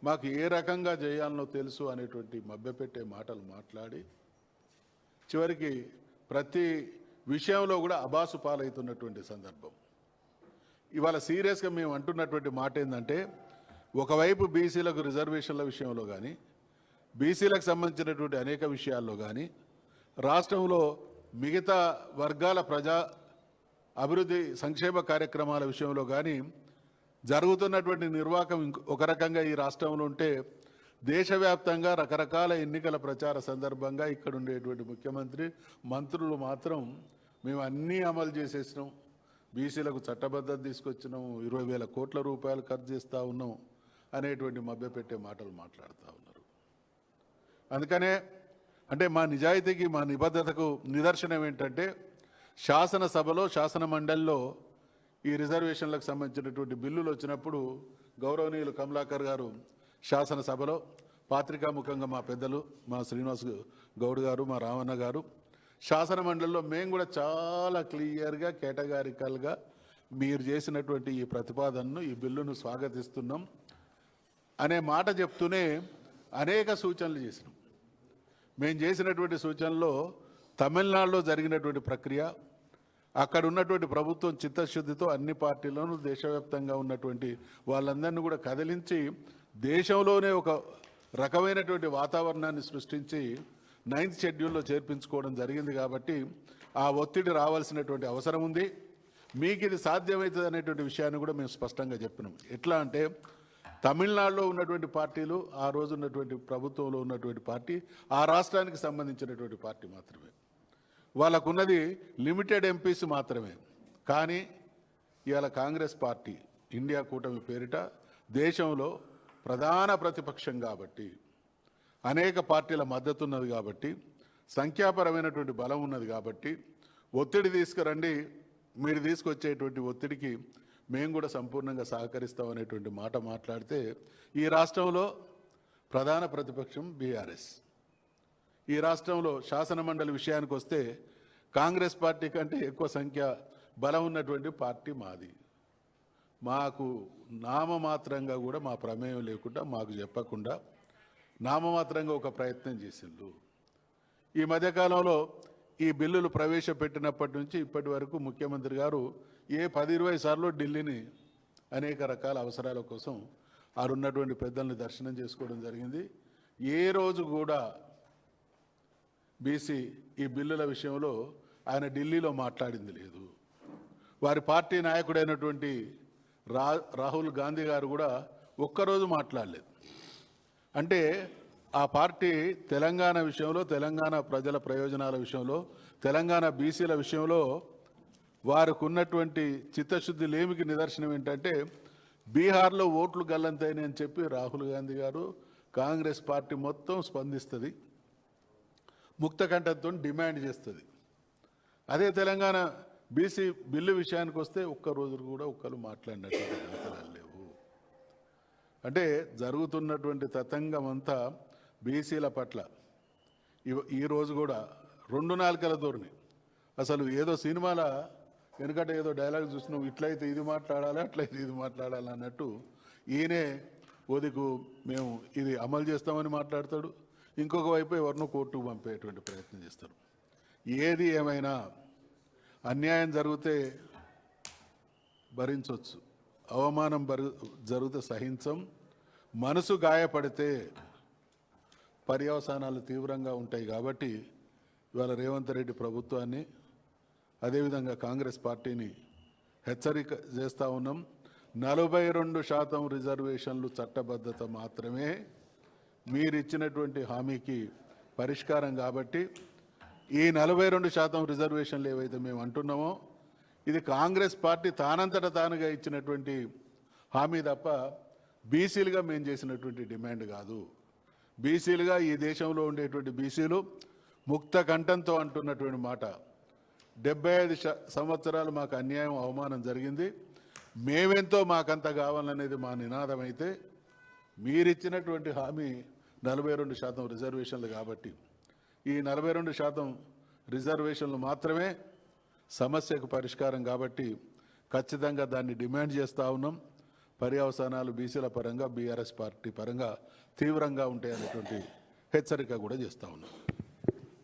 మాకు ఏ రకంగా చేయాలనో తెలుసు అనేటువంటి మభ్యపెట్టే మాటలు మాట్లాడి చివరికి ప్రతి విషయంలో కూడా అబాసు పాలవుతున్నటువంటి సందర్భం. ఇవాళ సీరియస్గా మేము అంటున్నటువంటి మాట ఏంటంటే, ఒకవైపు బీసీలకు రిజర్వేషన్ల విషయంలో కానీ, బీసీలకు సంబంధించినటువంటి అనేక విషయాల్లో కానీ, రాష్ట్రంలో మిగతా వర్గాల ప్రజా అభివృద్ధి సంక్షేమ కార్యక్రమాల విషయంలో కానీ జరుగుతున్నటువంటి నిర్వాహకం ఒక రకంగా ఈ రాష్ట్రంలో ఉంటే, దేశవ్యాప్తంగా రకరకాల ఎన్నికల ప్రచార సందర్భంగా ఇక్కడ ఉండేటువంటి ముఖ్యమంత్రి మంత్రులు మాత్రం మేము అన్నీ అమలు చేసేసినాం, బీసీలకు చట్టబద్ధత తీసుకొచ్చినాం, 20,000 కోట్ల రూపాయలు ఖర్చు చేస్తూ ఉన్నాం అనేటువంటి మభ్యపెట్టే మాటలు మాట్లాడుతూ ఉన్నారు. అందుకనే అంటే మా నిజాయితీకి మా నిబద్ధతకు నిదర్శనం ఏంటంటే, శాసనసభలో శాసన మండలిలో ఈ రిజర్వేషన్లకు సంబంధించినటువంటి బిల్లులు వచ్చినప్పుడు గౌరవనీయులు కమలాకర్ గారు శాసనసభలో పాత్రికాముఖంగా మా పెద్దలు మా శ్రీనివాస్ గౌడ్ గారు మా రావణ గారు శాసన మండలిలో మేము కూడా చాలా క్లియర్గా కేటగారికల్గా మీరు చేసినటువంటి ఈ ప్రతిపాదనను ఈ బిల్లును స్వాగతిస్తున్నాం అనే మాట చెప్తూనే అనేక సూచనలు చేసినాం. మేము చేసినటువంటి సూచనలో తమిళనాడులో జరిగినటువంటి ప్రక్రియ, అక్కడ ఉన్నటువంటి ప్రభుత్వం చిత్తశుద్ధితో అన్ని పార్టీలను దేశవ్యాప్తంగా ఉన్నటువంటి వాళ్ళందరినీ కూడా కదిలించి దేశంలోనే ఒక రకమైనటువంటి వాతావరణాన్ని సృష్టించి 9th షెడ్యూల్లో చేర్పించుకోవడం జరిగింది. కాబట్టి ఆ ఒత్తిడి రావాల్సినటువంటి అవసరం ఉంది. మీకు ఇది సాధ్యమవుతుంది అనేటువంటి విషయాన్ని కూడా మేము స్పష్టంగా చెప్పినాం. ఎట్లా అంటే, తమిళనాడులో ఉన్నటువంటి పార్టీలు, ఆ రోజు ఉన్నటువంటి ప్రభుత్వంలో ఉన్నటువంటి పార్టీ ఆ రాష్ట్రానికి సంబంధించినటువంటి పార్టీ మాత్రమే, వాళ్ళకున్నది లిమిటెడ్ ఎంపీస్ మాత్రమే. కానీ ఇవాళ కాంగ్రెస్ పార్టీ ఇండియా కూటమి పేరిట దేశంలో ప్రధాన ప్రతిపక్షం కాబట్టి, అనేక పార్టీల మద్దతు ఉన్నది కాబట్టి, సంఖ్యాపరమైనటువంటి బలం ఉన్నది కాబట్టి, ఒత్తిడి తీసుకురండి, మీరు తీసుకొచ్చేటువంటి ఒత్తిడికి మేము కూడా సంపూర్ణంగా సహకరిస్తాం అనేటువంటి మాట మాట్లాడితే, ఈ రాష్ట్రంలో ప్రధాన ప్రతిపక్షం బీఆర్ఎస్. ఈ రాష్ట్రంలో శాసన మండలి విషయానికి వస్తే కాంగ్రెస్ పార్టీ కంటే ఎక్కువ సంఖ్య బలం ఉన్నటువంటి పార్టీ మాది. మాకు నామమాత్రంగా కూడా మా ప్రమేయం లేకుండా, మాకు చెప్పకుండా నామమాత్రంగా ఒక ప్రయత్నం చేసిండ్రు. ఈ మధ్యకాలంలో ఈ బిల్లులు ప్రవేశపెట్టినప్పటి నుంచి ఇప్పటి వరకు ముఖ్యమంత్రి గారు 10-20 సార్లు ఢిల్లీని అనేక రకాల అవసరాల కోసం ఆడున్నటువంటి పెద్దల్ని దర్శనం చేసుకోవడం జరిగింది. ఏ రోజు కూడా బీసీ ఈ బిల్లుల విషయంలో ఆయన ఢిల్లీలో మాట్లాడింది లేదు. వారి పార్టీ నాయకుడైనటువంటి రాహుల్ గాంధీ గారు కూడా ఒక్కరోజు మాట్లాడలేదు. అంటే ఆ పార్టీ తెలంగాణ విషయంలో, తెలంగాణ ప్రజల ప్రయోజనాల విషయంలో, తెలంగాణ బీసీల విషయంలో వారికి ఉన్నటువంటి చిత్తశుద్ధి లేమికి నిదర్శనం ఏంటంటే, బీహార్లో ఓట్లు గల్లంతైనాయి అని చెప్పి రాహుల్ గాంధీ గారు, కాంగ్రెస్ పార్టీ మొత్తం స్పందిస్తుంది, ముక్తకంఠంతో డిమాండ్ చేస్తుంది. అదే తెలంగాణ బీసీ బిల్లు విషయానికి వస్తే ఒక్కరోజు కూడా ఒక్కరు మాట్లాడినటువంటి దాఖలాలు లేవు. అంటే జరుగుతున్నటువంటి తతంగం అంతా బీసీల పట్ల ఈరోజు కూడా 2 నాలుకల ధోరణి. అసలు ఏదో సినిమాల వెనుకట ఏదో డైలాగ్ చూసినాం, ఇట్లయితే ఇది మాట్లాడాలి, అట్లయితే ఇది మాట్లాడాలి అన్నట్టు ఈయనే ఓదికు మేము ఇది అమలు చేస్తామని మాట్లాడతాడు, ఇంకొక వైపు ఎవరినో కోర్టుకు పంపేటువంటి ప్రయత్నం చేస్తారు. ఏది ఏమైనా అన్యాయం జరిగితే భరించవచ్చు, అవమానం జరిగితే సహించం, మనసు గాయపడితే పర్యవసానాలు తీవ్రంగా ఉంటాయి. కాబట్టి ఇవాళ రేవంత్ రెడ్డి ప్రభుత్వాన్ని, అదేవిధంగా కాంగ్రెస్ పార్టీని హెచ్చరిక చేస్తూ ఉన్నాం. 42% రిజర్వేషన్లు చట్టబద్ధత మాత్రమే మీరిచ్చినటువంటి హామీకి పరిష్కారం. కాబట్టి ఈ 42% రిజర్వేషన్లు ఏవైతే మేము అంటున్నామో, ఇది కాంగ్రెస్ పార్టీ తానంతట తానుగా ఇచ్చినటువంటి హామీ తప్ప బీసీలుగా మేము చేసినటువంటి డిమాండ్ కాదు. బీసీలుగా ఈ దేశంలో ఉండేటువంటి బీసీలు ముక్త కంఠంతో అంటున్నటువంటి మాట, 75 సంవత్సరాలు మాకు అన్యాయం, అవమానం జరిగింది, మేమెంతో మాకంత కావాలనేది మా నినాదం అయితే, మీరిచ్చినటువంటి హామీ 42% రిజర్వేషన్లు. కాబట్టి ఈ 42% రిజర్వేషన్లు మాత్రమే సమస్యకు పరిష్కారం. కాబట్టి ఖచ్చితంగా దాన్ని డిమాండ్ చేస్తూ ఉన్నాం. పర్యవసానాలు బీసీల పరంగా బీఆర్ఎస్ పార్టీ పరంగా తీవ్రంగా ఉంటాయనేటువంటి హెచ్చరిక కూడా చేస్తా ఉన్నాం.